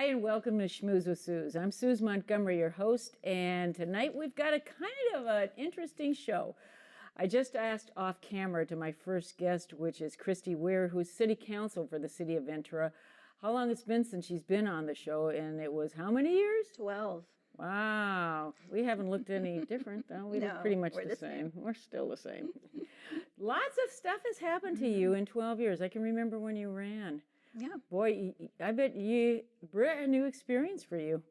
Hi and welcome to Schmooze with Suze. I'm Suze Montgomery, your host, and tonight we've got a kind of an interesting show. I just asked off camera to my first guest, which is Christy Weir, who's city council for the city of Ventura, how long it's been since she's been on the show, and it was how many years? 12. Wow. We haven't looked any different, though. We look pretty much the same. We're still the same. Lots of stuff has happened to you in 12 years. I can remember when you ran. Yeah. Boy, I bet you, brand new experience for you.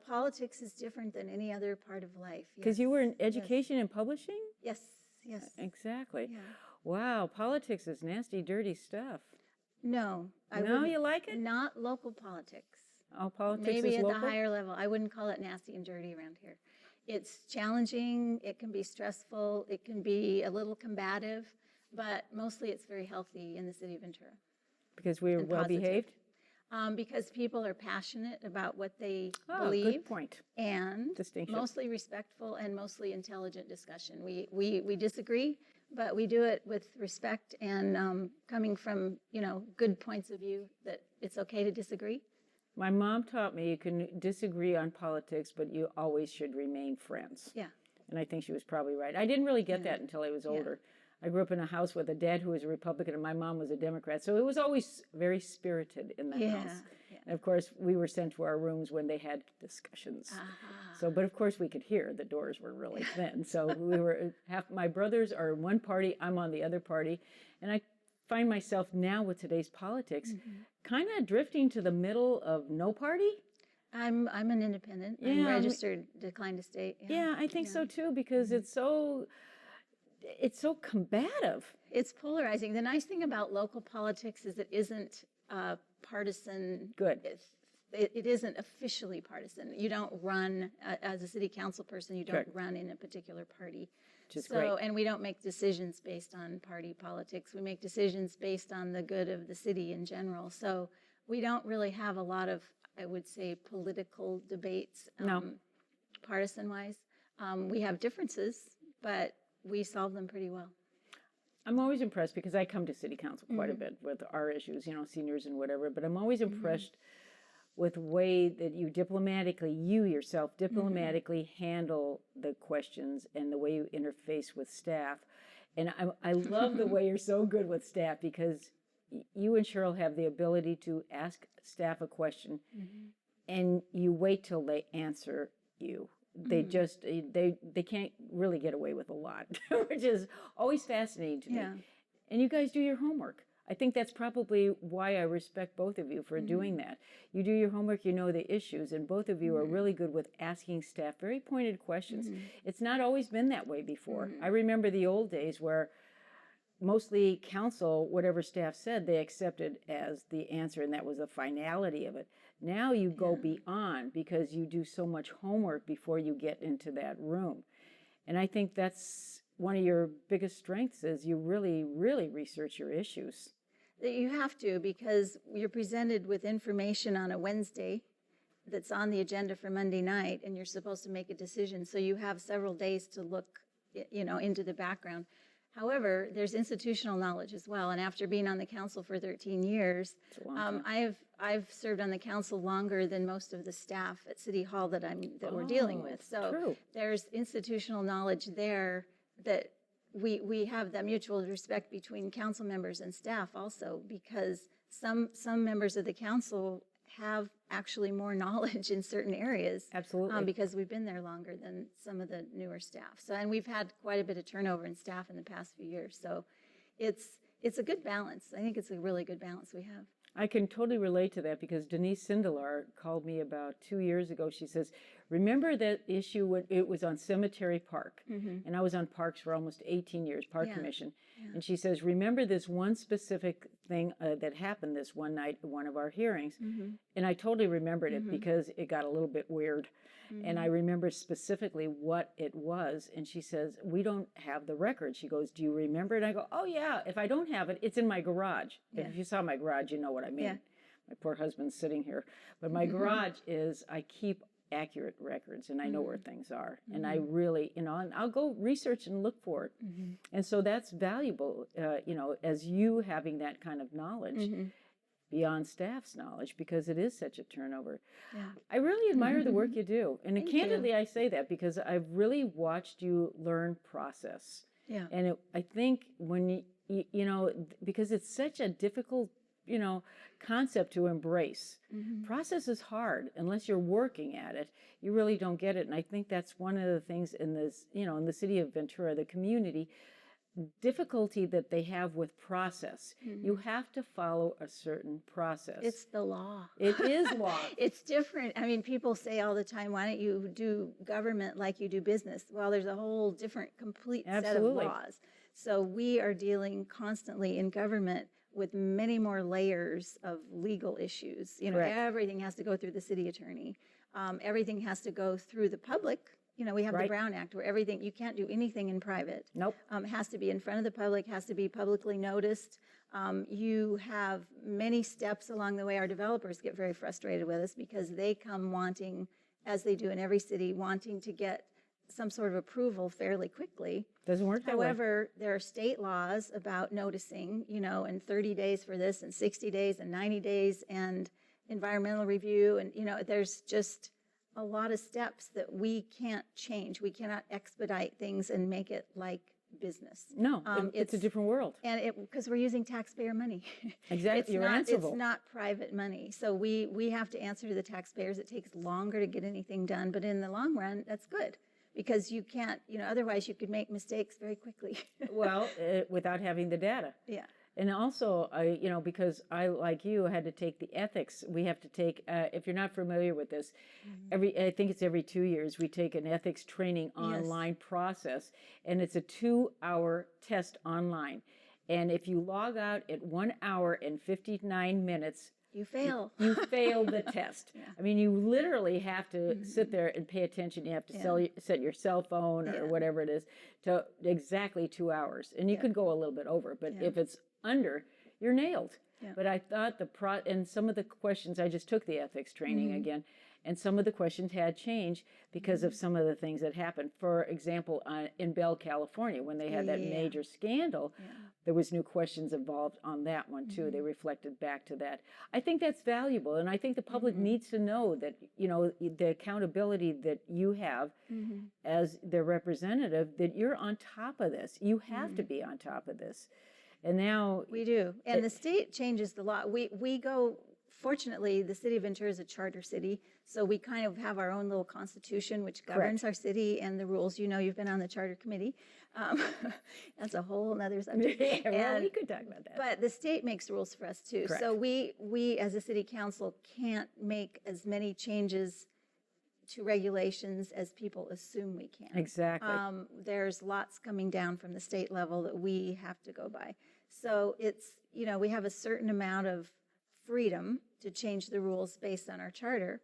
Politics is different than any other part of life. Because you were in education and publishing? Yes, yes. Exactly. Yeah. Wow, politics is nasty, dirty stuff. No. No, you like it? Not local politics. Oh, politics Maybe is at local? the higher level. I wouldn't call it nasty and dirty around here. It's challenging, it can be stressful, it can be a little combative, but mostly it's very healthy in the city of Ventura. Because we're well-behaved? Because people are passionate about what they believe. Good point. And mostly respectful and mostly intelligent discussion. We disagree, but we do it with respect and coming from, good points of view that it's okay to disagree. My mom taught me you can disagree on politics, but you always should remain friends. Yeah. And I think she was probably right. I didn't really get that until I was older. I grew up in a house with a dad who was a Republican and my mom was a Democrat. So it was always very spirited in the house. Yeah. And of course, we were sent to our rooms when they had discussions. So, but of course we could hear the doors were really thin. So we were, my brothers are in one party, I'm on the other party. And I find myself now with today's politics kind of drifting to the middle of no party. I'm an independent. I'm registered, declined to state. Yeah, I think so too, because it's so combative. It's polarizing. The nice thing about local politics is it isn't partisan. Good. It isn't officially partisan. You don't run, as a city council person, you don't run in a particular party. Which is great. And we don't make decisions based on party politics. We make decisions based on the good of the city in general. So we don't really have a lot of, I would say, political debates, partisan-wise. We have differences, but we solve them pretty well. I'm always impressed because I come to city council quite a bit with our issues, seniors and whatever, but I'm always impressed with the way that you yourself diplomatically handle the questions and the way you interface with staff. And I love the way you're so good with staff because you and Cheryl have the ability to ask staff a question and you wait till they answer you. They just, they can't really get away with a lot, which is always fascinating to me. And you guys do your homework. I think that's probably why I respect both of you for doing that. You do your homework, you know the issues, and both of you are really good with asking staff very pointed questions. It's not always been that way before. I remember the old days where mostly council, whatever staff said, they accepted as the answer, and that was the finality of it. Now you go beyond because you do so much homework before you get into that room. And I think that's one of your biggest strengths is you really, really research your issues. You have to, because you're presented with information on a Wednesday that's on the agenda for Monday night, and you're supposed to make a decision. So you have several days to look, into the background. However, there's institutional knowledge as well. And after being on the council for 13 years, I've served on the council longer than most of the staff at City Hall that we're dealing with. So there's institutional knowledge there that we have that mutual respect between council members and staff also, because some members of the council have actually more knowledge in certain areas. Absolutely. Because we've been there longer than some of the newer staff. So, and we've had quite a bit of turnover in staff in the past few years. So it's a good balance. I think it's a really good balance we have. I can totally relate to that because Denise Sindelar called me about 2 years ago. She says, remember that issue when it was on Cemetery Park? And I was on parks for almost 18 years, Park Commission. And she says, remember this one specific thing that happened this one night at one of our hearings? And I totally remembered it because it got a little bit weird. And I remember specifically what it was. And she says, we don't have the record. She goes, do you remember it? And I go, oh yeah, if I don't have it, it's in my garage. If you saw my garage, you know what I mean. My poor husband's sitting here. But my garage is, I keep accurate records and I know where things are. And I really, and I'll go research and look for it. And so that's valuable, as you having that kind of knowledge. beyond staff's knowledge because it is such a turnover. Yeah. I really admire the work you do. And Thank candidly, you. I say that because I've really watched you learn process. Yeah. And I think when you know, because it's such a difficult, you know, concept to embrace. Process is hard unless you're working at it. You really don't get it. And I think that's one of the things in this, you know, in the city of Ventura, the community difficulty that they have with process. You have to follow a certain process. It's the law. It is law. It's different. I mean, people say all the time, why don't you do government like you do business? Well, there's a whole different, complete Absolutely. set of laws. So we are dealing constantly in government with many more layers of legal issues. You know, Correct. everything has to go through the city attorney. Everything has to go through the public. You know, we have the Right. Brown Act where everything, you can't do anything in private. Nope. It has to be in front of the public, has to be publicly noticed. You have many steps along the way. Our developers get very frustrated with us because they come wanting, as they do in every city, wanting to get some sort of approval fairly quickly. Doesn't work that way. However, there are state laws about noticing, you know, and 30 days for this and 60 days and 90 days and environmental review. And, you know, there's just a lot of steps that we can't change. We cannot expedite things and make it like business. No, it's a different world. And because we're using taxpayer money. Exactly. You're answerable. It's not private money. So we have to answer to the taxpayers. It takes longer to get anything done, but in the long run, that's good. Because you can't, you know, otherwise you could make mistakes very quickly. Well, without having the data. Yeah. And also, you know, because I, like you, had to take the ethics. We have to take, if you're not familiar with this, I think it's every 2 years, we take an ethics training online process, and it's a 2-hour test online. And if you log out at 1 hour and 59 minutes, You fail. you fail the test. Yeah. I mean, you literally have to sit there and pay attention. You have to set your cell phone or whatever it is to exactly 2 hours. And you could go a little bit over, but if it's under, you're nailed. Yeah. But I thought and some of the questions, I just took the ethics training again, and some of the questions had changed because of some of the things that happened. For example, in Bell, California, when they had that major scandal, there was new questions involved on that one too. They reflected back to that. I think that's valuable, and I think the public needs to know that, you know, the accountability that you have as their representative, that you're on top of this. You have to be on top of this. And now We do. And the state changes the law. We go, fortunately, the city of Ventura is a charter city, so we kind of have our own little constitution which governs our city and the rules. You know, you've been on the charter committee. That's a whole nother subject. Yeah, well, we could talk about that. But the state makes rules for us too. Correct. So we as a city council can't make as many changes to regulations as people assume we can. Exactly. There's lots coming down from the state level that we have to go by. So it's, you know, we have a certain amount of freedom to change the rules based on our charter,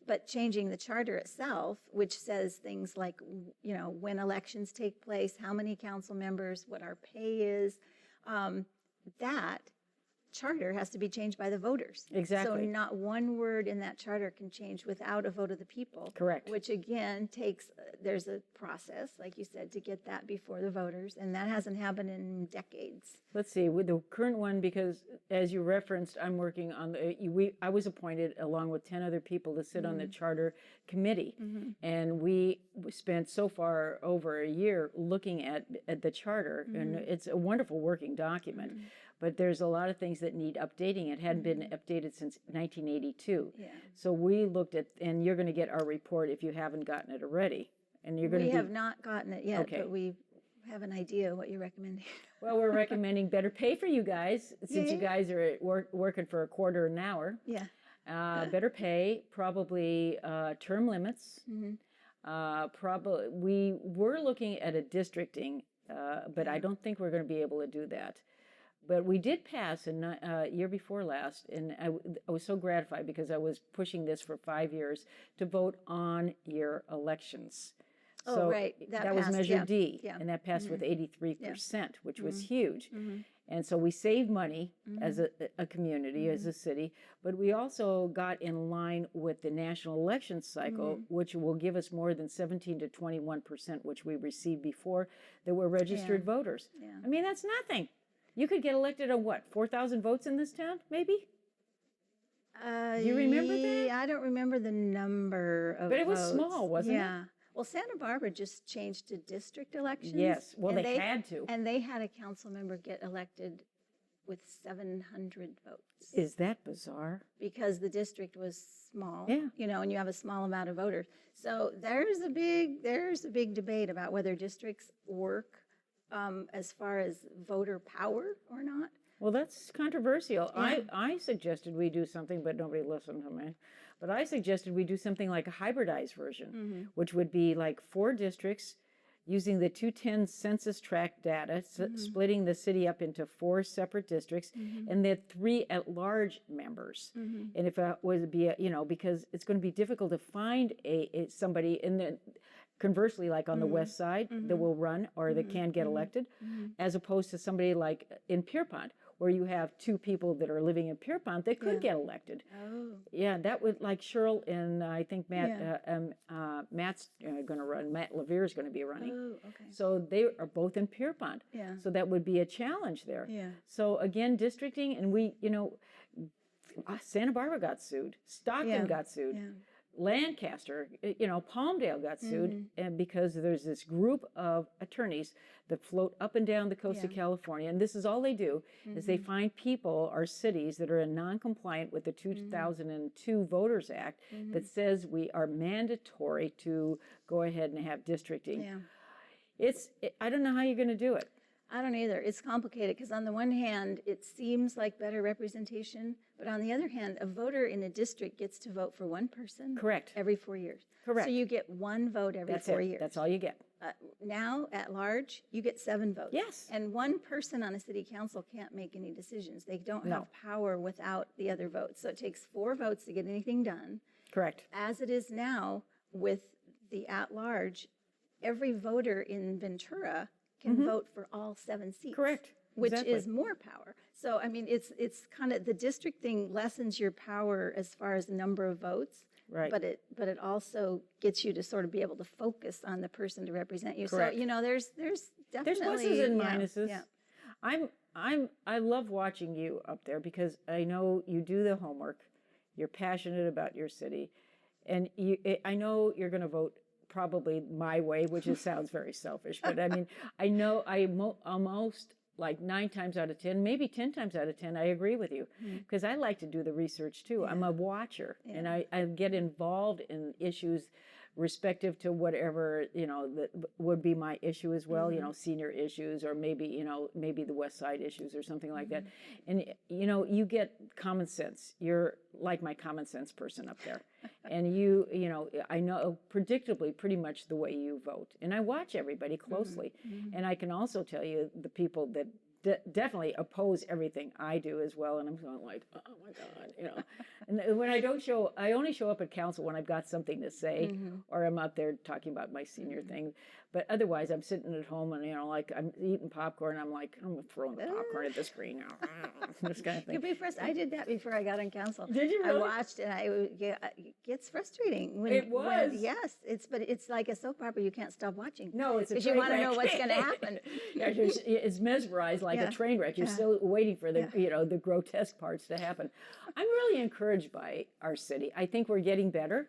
but changing the charter itself, which says things like, you know, when elections take place, how many council members, what our pay is, that charter has to be changed by the voters. Exactly. So not one word in that charter can change without a vote of the people. Correct. Which again takes, there's a process, like you said, to get that before the voters, and that hasn't happened in decades. Let's see, with the current one, because as you referenced, I'm working on I was appointed along with 10 other people to sit on the charter committee. And we spent so far over a year looking at the charter, and it's a wonderful working document. But there's a lot of things that need updating. It hadn't been updated since 1982. Yeah. So we looked at, and you're going to get our report if you haven't gotten it already. And you're going to We have not gotten it yet, Okay. but we have an idea what you're recommending. Well, we're recommending better pay for you guys, since you Yay. guys are working for a quarter an hour. Yeah. Better pay, probably term limits. Probably we were looking at a districting, but I don't think we're going to be able to do that. But we did pass in year before last, and I was so gratified because I was pushing this for 5 years to vote on your elections. Oh, So right. That was passed, Measure yeah, D, yeah. and that passed with 83%, which was huge. And so we saved money as a community, as a city, but we also got in line with the national election cycle, which will give us more than 17 to 21%, which we received before, that were registered voters. Yeah. I mean, that's nothing. You could get elected on what, 4,000 votes in this town, maybe? Do you remember that? I don't remember the number of But it was votes. small, wasn't it? Yeah. Well, Santa Barbara just changed to district elections. Yes. Well, and they had to. And they had a council member get elected with 700 votes. Is that bizarre? Because the district was small. Yeah. You know, and you have a small amount of voters. So there's a big debate about whether districts work as far as voter power or not. Well, that's controversial. Yeah. I suggested we do something, but nobody listened to me. But I suggested we do something like a hybridized version, which would be like 4 districts using the 210 census tract data, splitting the city up into 4 separate districts, and then 3 at-large members. And if it would be, because it's going to be difficult to find somebody in the, conversely, like on the west side that will run or that can get elected, as opposed to somebody like in Pierpont, where you have 2 people that are living in Pierpont that could get elected. Oh. Yeah, that would, like Cheryl and I think Matt, Matt's going to run, Matt Levere is going to be running. Oh, okay. So they are both in Pierpont. Yeah. So that would be a challenge there. Yeah. So again, districting, and we, Santa Barbara got sued, Stockton got sued. Yeah. Lancaster, Palmdale got sued, and because there's this group of attorneys that float up and down the coast of California, and this is all they do, is they find people or cities that are non-compliant with the 2002 Voters Act that says we are mandatory to go ahead and have districting. Yeah. I don't know how you're going to do it. I don't either. It's complicated because on the one hand, it seems like better representation, but on the other hand, a voter in a district gets to vote for one person. Correct. Every 4 years. Correct. So you get one vote every 4 years. That's all you get. Now, at large, you get 7 votes. Yes. And one person on a city council can't make any decisions. They don't have power without the other votes. So it takes 4 votes to get anything done. Correct. As it is now with the at-large, every voter in Ventura can vote for all 7 seats. Correct. Which Exactly. is more power. So, I mean, it's kind of, the district thing lessens your power as far as the number of votes. Right. But it also gets you to sort of be able to focus on the person to represent you. Correct. So, there's definitely. There's pluses and yeah, minuses. Yeah. I love watching you up there because I know you do the homework. You're passionate about your city, and I know you're going to vote probably my way, which sounds very selfish, but I mean, I know almost like 9 times out of 10, maybe 10 times out of 10, I agree with you because I like to do the research too. I'm a watcher and I get involved in issues respective to whatever, that would be my issue as well, senior issues or maybe, maybe the West Side issues or something like that. And, you get common sense. You're like my common sense person up there. And I know predictably pretty much the way you vote. And I watch everybody closely. And I can also tell you the people that definitely oppose everything I do as well. And I'm going like, oh my God, And when I only show up at council when I've got something to say or I'm out there talking about my senior thing. But otherwise, I'm sitting at home and, like I'm eating popcorn. I'm like, I'm throwing the popcorn at the screen now. This kind of thing. You'll be frustrated. I did that before I got on council. Did you really? I watched and it gets frustrating. It was. Yes, but it's like a soap opera. You can't stop watching. No, it's a because train you want to wreck. know what's going to happen. Yeah, it's mesmerized like a train wreck. You're still waiting for the the grotesque parts to happen. I'm really encouraged by our city. I think we're getting better.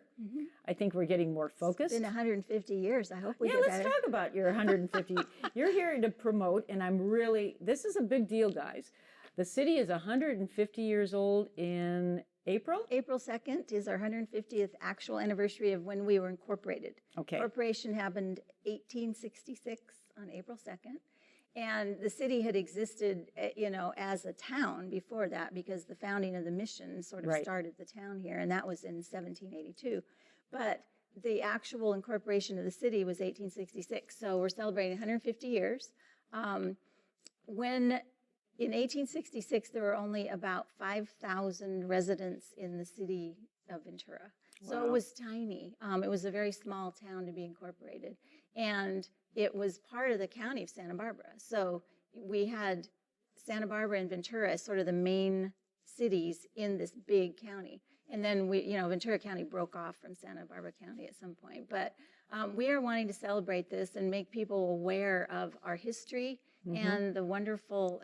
I think we're getting more focused. It's been 150 years. I hope we get let's better. talk about your 150. You're here to promote, and this is a big deal, guys. The city is 150 years old in April? April 2nd is our 150th actual anniversary of when we were incorporated. Okay. Corporation happened 1866 on April 2nd. And the city had existed, as a town before that because the founding of the mission sort of started the town here, and that was in 1782. But the actual incorporation of the city was 1866, so we're celebrating 150 years. When in 1866, there were only about 5,000 residents in the city of Ventura. So it was tiny. It was a very small town to be incorporated. And it was part of the county of Santa Barbara. So we had Santa Barbara and Ventura as sort of the main cities in this big county. And then Ventura County broke off from Santa Barbara County at some point. But we are wanting to celebrate this and make people aware of our history and the wonderful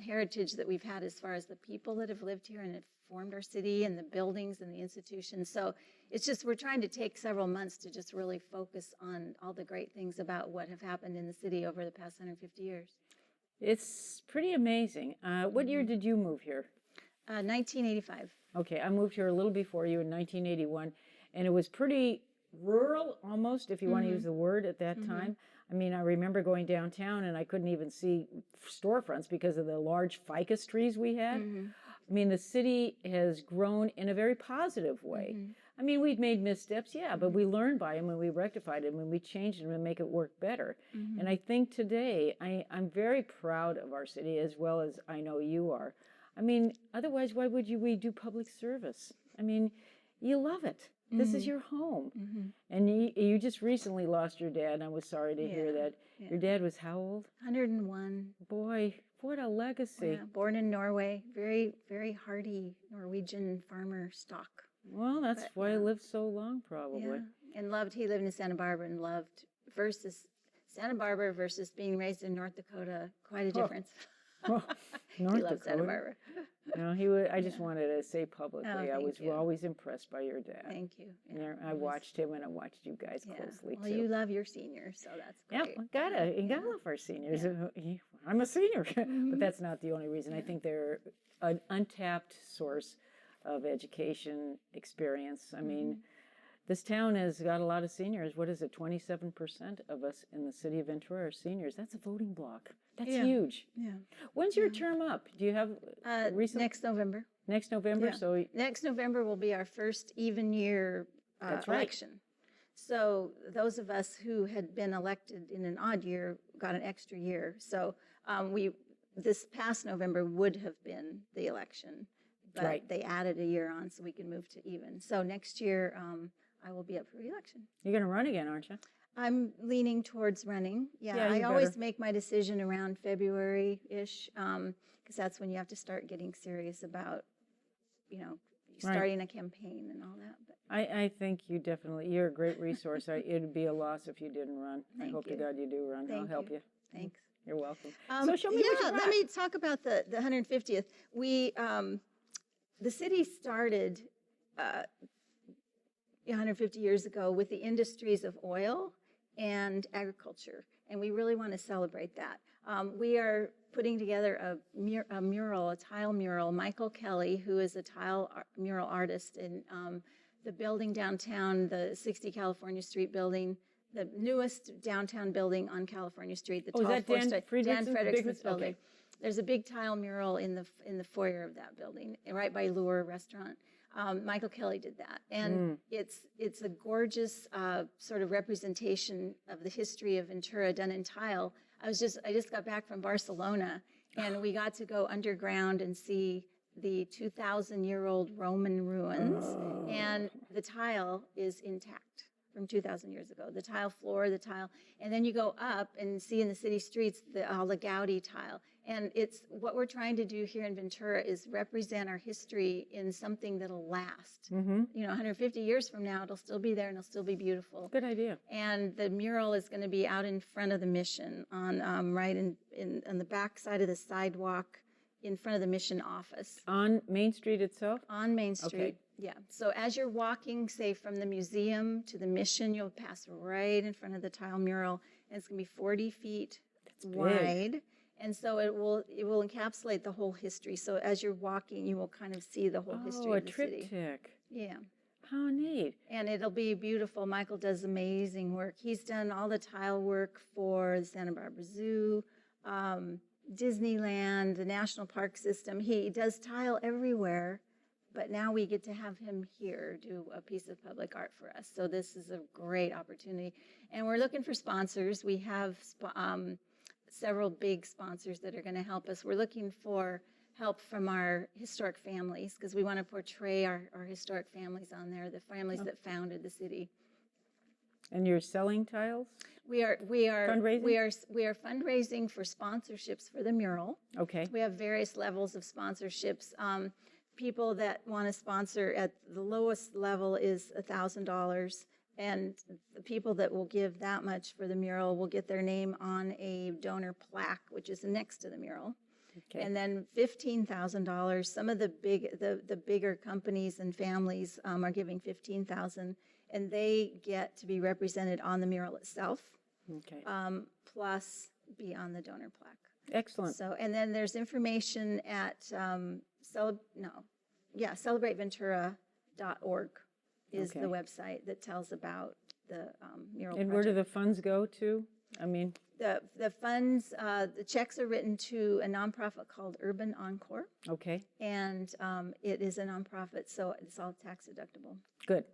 heritage that we've had as far as the people that have lived here and have formed our city and the buildings and the institutions. So it's just, we're trying to take several months to just really focus on all the great things about what have happened in the city over the past 150 years. It's pretty amazing. What year did you move here? 1985. Okay, I moved here a little before you in 1981, and it was pretty rural almost, if you want to use the word, at that time. I mean, I remember going downtown and I couldn't even see storefronts because of the large ficus trees we had. I mean, the city has grown in a very positive way. I mean, we've made missteps, yeah, but we learned by them and we rectified them and we changed them and make it work better. And I think today, I'm very proud of our city, as well as I know you are. I mean, otherwise, why would we do public service? I mean, you love it. This is your home. And you just recently lost your dad, and I was sorry to hear that. Your dad was how old? 101. Boy, what a legacy. Yeah, born in Norway, very, very hardy Norwegian farmer stock. Well, that's why he lived so long, probably. Yeah, and he lived in Santa Barbara and loved, versus Santa Barbara versus being raised in North Dakota, quite a difference. Oh, North He loved Santa Dakota. Barbara. No, he would. I just wanted to say publicly, I thank was you. always impressed by your dad. Thank you. Yeah, I watched him, and I watched you guys closely Well, too. you love your seniors, so that's great. Yep, you gotta love our seniors. I'm a senior, but that's not the only reason. I think they're an untapped source of education experience. I mean, this town has got a lot of seniors. What is it? 27% of us in the city of Ventura are seniors. That's a voting block. That's huge. Yeah. When's your term up? Do you have recent? Next November. Next November. Yeah. So Next November will be our first even year election. So those of us who had been elected in an odd year got an extra year. So this past November would have been the election, but they added a year on so we can move to even. So next year I will be up for re-election. You're going to run again, aren't you? I'm leaning towards running. Yeah, you I always better. make my decision around February-ish, because that's when you have to start getting serious about, starting a campaign and all that. But I think you're a great resource. It'd be a loss if you didn't run. I hope to God you do run. I'll help you. Thanks. You're welcome. So show me what you let got. me talk about the 150th. The city started 150 years ago with the industries of oil and agriculture, and we really want to celebrate that. We are putting together a mural, a tile mural. Michael Kelly, who is a tile mural artist in the building downtown, the 60 California Street building, the newest downtown building on California Street, the tall is that Dan Frederickson's building. Okay. There's a big tile mural in the foyer of that building, right by Lure Restaurant. Michael Kelly did that, and it's a gorgeous sort of representation of the history of Ventura done in tile. I just got back from Barcelona, and we got to go underground and see the 2,000-year-old Roman ruins, and the tile is intact from 2,000 years ago. The tile floor, and then you go up and see in the city streets all the Gaudi tile. And it's what we're trying to do here in Ventura is represent our history in something that'll last. 150 years from now, it'll still be there and it'll still be beautiful. Good idea. And the mural is going to be out in front of the mission on the back side of the sidewalk in front of the mission office. On Main Street itself? On Main Street. Okay. Yeah. So as you're walking, say, from the museum to the mission, you'll pass right in front of the tile mural, and it's going to be 40 feet wide. And so it will encapsulate the whole history. So as you're walking, you will kind of see the whole history of the city. Oh, a triptych. Yeah. How neat. And it'll be beautiful. Michael does amazing work. He's done all the tile work for the Santa Barbara Zoo, Disneyland, the National Park System. He does tile everywhere, but now we get to have him here do a piece of public art for us. So this is a great opportunity. And we're looking for sponsors. We have several big sponsors that are going to help us. We're looking for help from our historic families because we want to portray our historic families on there, the families that founded the city. And you're selling tiles? We are fundraising? We are fundraising for sponsorships for the mural. Okay. We have various levels of sponsorships. People that want to sponsor at the lowest level is $1,000. And the people that will give that much for the mural will get their name on a donor plaque, which is next to the mural. Okay. And then $15,000. Some of the bigger companies and families are giving $15,000, and they get to be represented on the mural itself, Okay. plus be on the donor plaque. Excellent. So, and then there's information at celebrateventura.org is Okay. the website that tells about the mural And project. where do the funds go to? I mean, The funds, the checks are written to a nonprofit called Urban Encore, okay, and it is a nonprofit, so it's all tax deductible. good.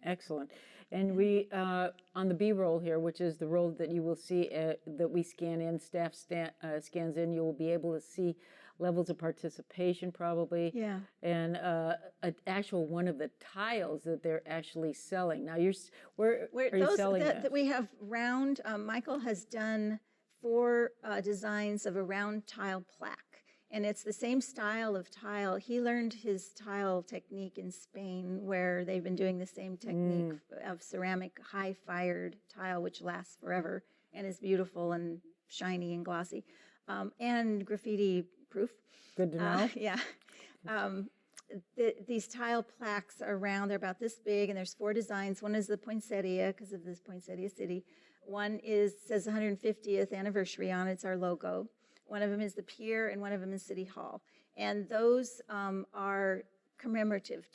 Excellent. And we, on the B roll here, which is the roll that you will see that we scan in, staff scans in, you will be able to see levels of participation probably. Yeah. And an actual one of the tiles that they're actually selling. Now, where are you selling that? We have round, Michael has done 4 designs of a round tile plaque. And it's the same style of tile. He learned his tile technique in Spain, where they've been doing the same technique of ceramic high-fired tile, which lasts forever and is beautiful and shiny and glossy, and graffiti-proof. Good to know. Yeah. These tile plaques are round. They're about this big, and there's 4 designs. One is the poinsettia, because of this poinsettia city. One says 150th anniversary on it. It's our logo. One of them is the pier, and one of them is City Hall. And those are commemorative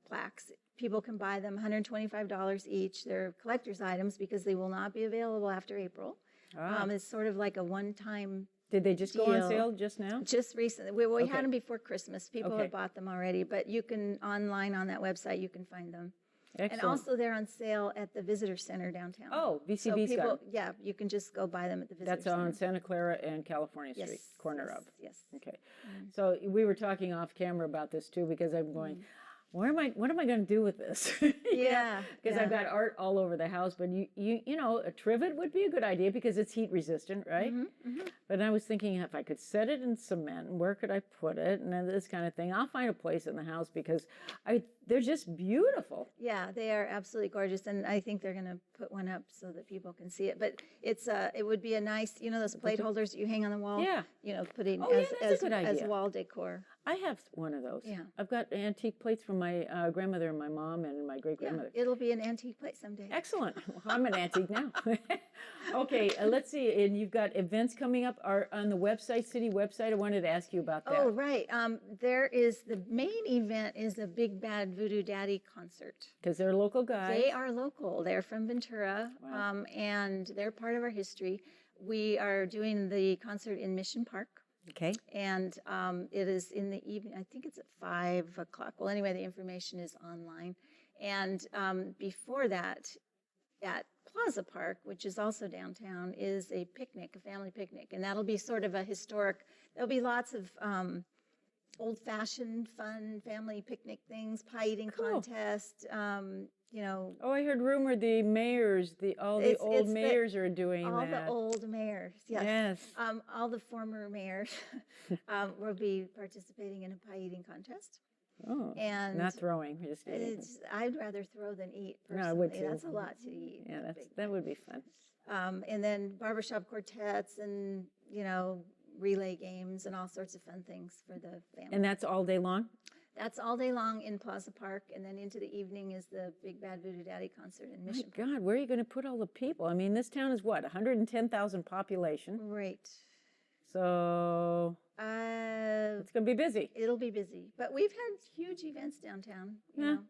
plaques. People can buy them $125 each. They're collector's items because they will not be available after April. It's sort of like a one-time Did they just go on deal. sale just now? Just recently. We Okay. had them before Christmas. People Okay. have bought them already, but you can, online on that website, you can find them. Excellent. And also they're on sale at the Visitor Center downtown. Oh, So VCB's got people, it. yeah, you can just go buy them at the Visitor That's Center. on Santa Clara and California Street, Yes, corner yes, of. Yes. Okay. So we were talking off camera about this too, because I'm going, what am I going to do with this? Yeah, Because yeah. I've got art all over the house, but you know, a trivet would be a good idea because it's heat resistant, right? But I was thinking if I could set it in cement, where could I put it? And then this kind of thing. I'll find a place in the house because they're just beautiful. Yeah, they are absolutely gorgeous, and I think they're going to put one up so that people can see it. But it would be a nice, you know, those plate holders that you hang on the wall. Yeah. You know, putting Oh, yeah, as that's a good as idea. wall decor. I have one of those. Yeah. I've got antique plates from my grandmother and my mom and my great Yeah, grandmother. it'll be an antique plate someday. Excellent. Well, I'm an antique now. Okay, let's see. And you've got events coming up on the website, city website. I wanted to ask you about that. Oh, right. There is the main event is the Big Bad Voodoo Daddy concert. Because they're local guys. They are local. They're from Ventura, Wow. and they're part of our history. We are doing the concert in Mission Park. Okay. And it is in the evening. I think it's at 5 o'clock. Well, anyway, the information is online. And before that, at Plaza Park, which is also downtown, is a picnic, a family picnic. And that'll be sort of a historic, there'll be lots of old-fashioned, fun family picnic things, pie eating contest, you know. Oh, I heard rumor the mayors, all the old it's mayors are doing all that. the old mayors, yes. Yes. All the former mayors will be participating in a pie eating contest. Oh, And not throwing, just eating. I'd rather throw than eat, No, personally. I would too. That's a lot to eat. Yeah, that big that would be fun. and then barbershop quartets and, you know, relay games and all sorts of fun things for the family. And that's all day long? That's all day long in Plaza Park, and then into the evening is the Big Bad Voodoo Daddy concert in My Mission Park. God, where are you going to put all the people? I mean, this town is what, 110,000 population? Right. So it's going to be busy. It'll be busy, but we've had huge events downtown. You Yeah. know,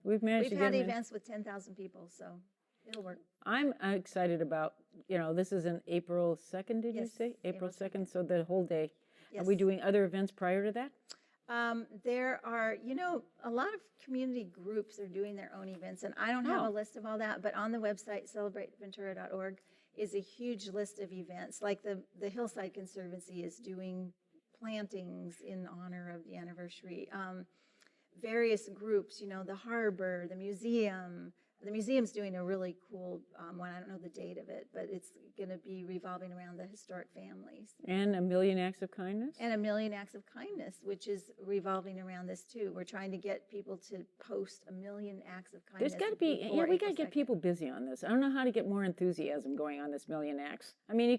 We've managed to we've get had them in. events with 10,000 people, so it'll work. I'm excited about, you know, this is an April 2nd, did you Yes, say? April April 2nd, so the whole day. Are Yes. we doing other events prior to that? There are, you know, a lot of community groups are doing their own events, and I don't have Oh. a list of all that, but on the website, celebrateventura.org, is a huge list of events. Like the Hillside Conservancy is doing plantings in honor of the anniversary. Various groups, you know, the harbor, the museum, the museum's doing a really cool one. I don't know the date of it, but it's going to be revolving around the historic families. And a million acts of kindness? And a million acts of kindness, which is revolving around this too. We're trying to get people to post a million acts of kindness. There's got to be, before we got to April get people busy on this. I don't know how to get more enthusiasm going on this million acts. I mean,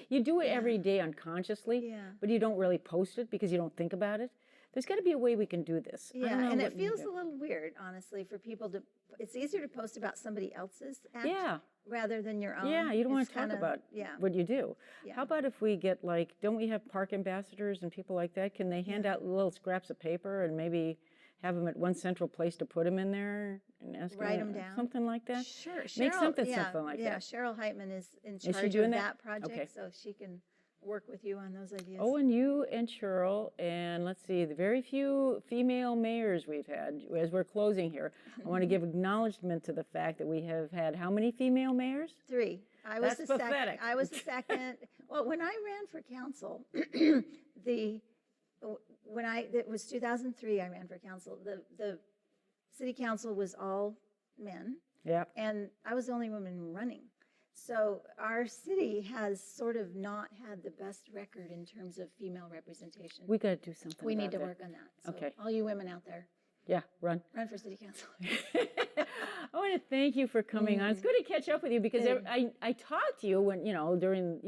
you do it every day unconsciously, Yeah. but you don't really post it because you don't think about it. There's got to be a way we can do this. I don't Yeah, know and what it you feels do. a little weird, honestly, for people to, it's easier to post about somebody else's act Yeah. rather than your own. Yeah, you don't want It's to talk kinda- about yeah. what you do. Yeah. How about if we get like, don't we have park ambassadors and people like that? Can they hand out little scraps of paper and maybe have them at one central place to put them in there and ask Write them down. something like that? Sure. Make Cheryl- something yeah, something like yeah, that. Cheryl Heitman is in she charge doing of that? that project, Okay. so she can work with you on those ideas. Oh, and you and Cheryl, and let's see, the very few female mayors we've had, as we're closing here, I want to give acknowledgement to the fact that we have had how many female mayors? 3. I was That's the second. pathetic. I was the second. Well, when I ran for council, it was 2003. I ran for council. The city council was all men, Yeah. and I was the only woman running. So our city has sort of not had the best record in terms of female representation. We got to do something. We about need to that. work on that. So Okay. all you women out there, Yeah, run. run for city council. I want to thank you for coming on. It's good to catch up with you because Good. I talk to you when, during,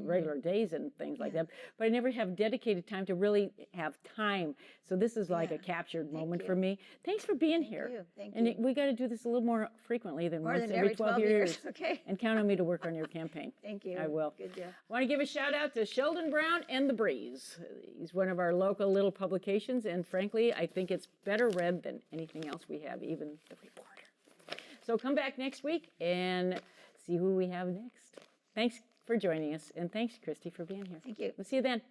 regular days and things like that, but I never have dedicated time to really have time. So this is like a Yeah. captured moment you. for me. Thanks for being here. you. Thank and you. we got to do this a little more frequently than More once than every 12 years. Okay. And count on me to work on your campaign. Thank you. I will. Good deal. I want to give a shout out to Sheldon Brown and The Breeze. He's one of our local little publications, and frankly, I think it's better read than anything else we have, even The Reporter. So come back next week and see who we have next. Thanks for joining us, and thanks, Christy, for being here. Thank you. We'll see you then.